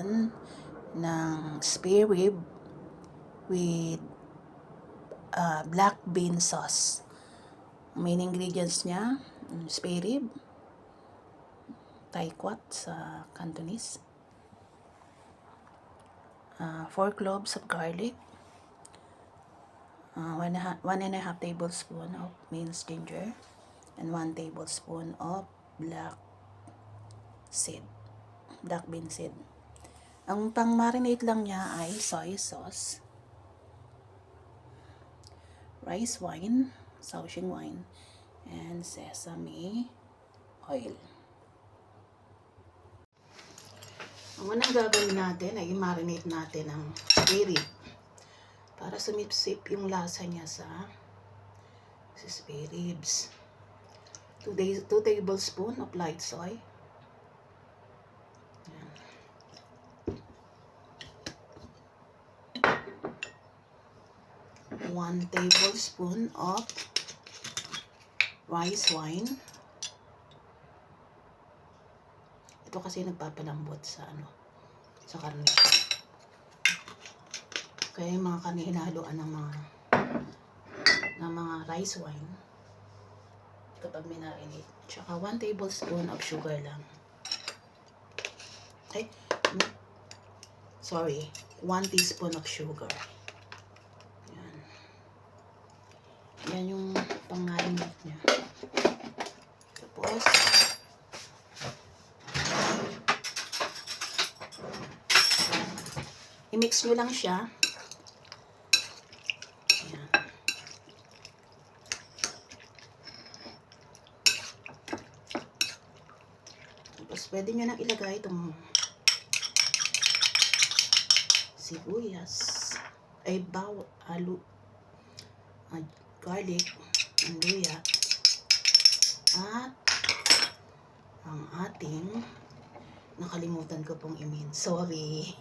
ngayon ng spare rib with black bean sauce. Ang main ingredients niya, spare rib, Thai quat sa Cantonese, 4 cloves of garlic, 1.5 tablespoon of minced ginger, and 1 tablespoon of black bean seed. Ang pang-marinate lang niya ay soy sauce, rice wine, Shaoxing wine, and sesame oil. Ang unang gagawin natin ay i-marinate natin ang spare rib para sumipsip yung lasa niya sa spare ribs. 2 tablespoons of light soy. 1 tablespoon of rice wine. Ito kasi nagpapalambot sa karne. Kaya yung mga karne hinahaluan ng mga rice wine kapag minarinate. Tsaka 1 tablespoon of sugar lang. 1 teaspoon of sugar. Yan yung pang-marinate niya. Tapos, i-mix nyo lang siya. Ayan. Tapos, pwede nyo nang ilagay itong sibuyas, garlic, and luya, at ang ating nakalimutan ko pong sorry.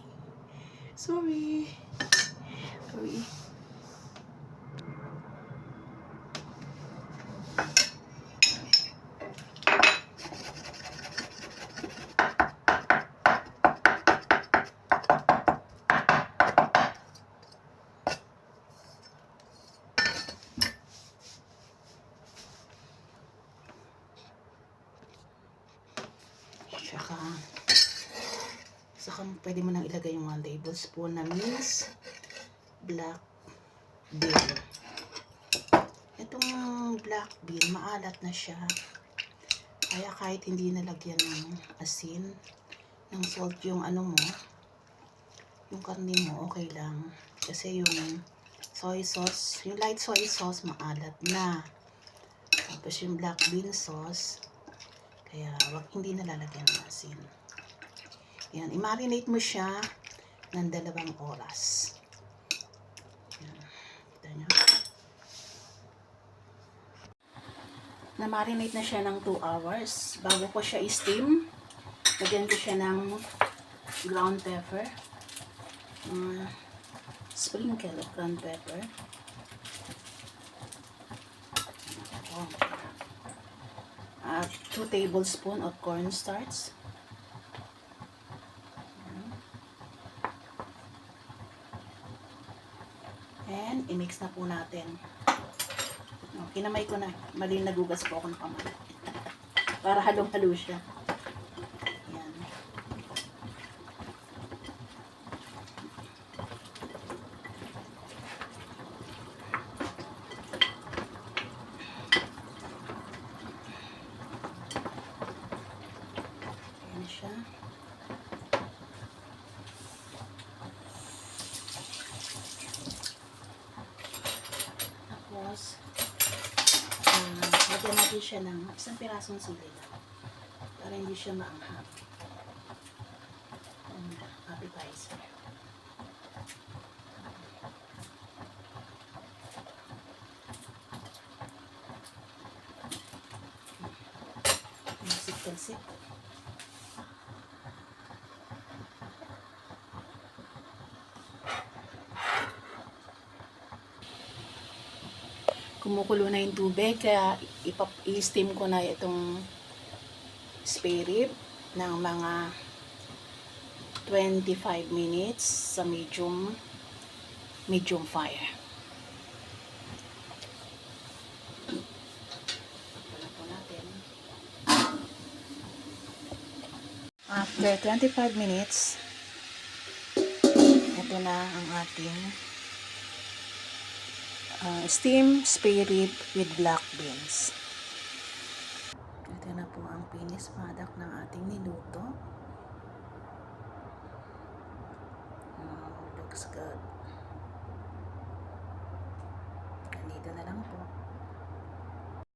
Saka pwede mo nang ilagay yung 1 tablespoon na minced black bean. Itong black bean, maalat na siya. Kaya kahit hindi nalagyan ng asin, ng salt yung yung karne mo, okay lang. Kasi yung soy sauce, yung light soy sauce, maalat na. Tapos yung black bean sauce, kaya hindi nalalagyan ng asin. Yan, i-marinate mo siya ng 2 oras. Yan, kita nyo. Na-marinate na siya ng 2 hours. Bago ko siya i-steam, lagyan ko siya ng ground pepper. Sprinkle of ground pepper. At 2 tablespoons of cornstarch. And i-mix na po natin. Kinamay ko na. Mali nagugas po ako ng kamay. Para halong-halo siya. Yan. Yan siya. Tapos, lagyan natin siya ng 1 pirasong sili para hindi siya maanghang. Appetizer. Talsik. Kumukulo na yung tubig, kaya i-steam ko na itong spare rib ng mga 25 minutes sa medium fire. Ito po natin. After 25 minutes, ito na ang ating steam spare rib with black beans. Ito na po ang finished product ng ating niluto. Looks good.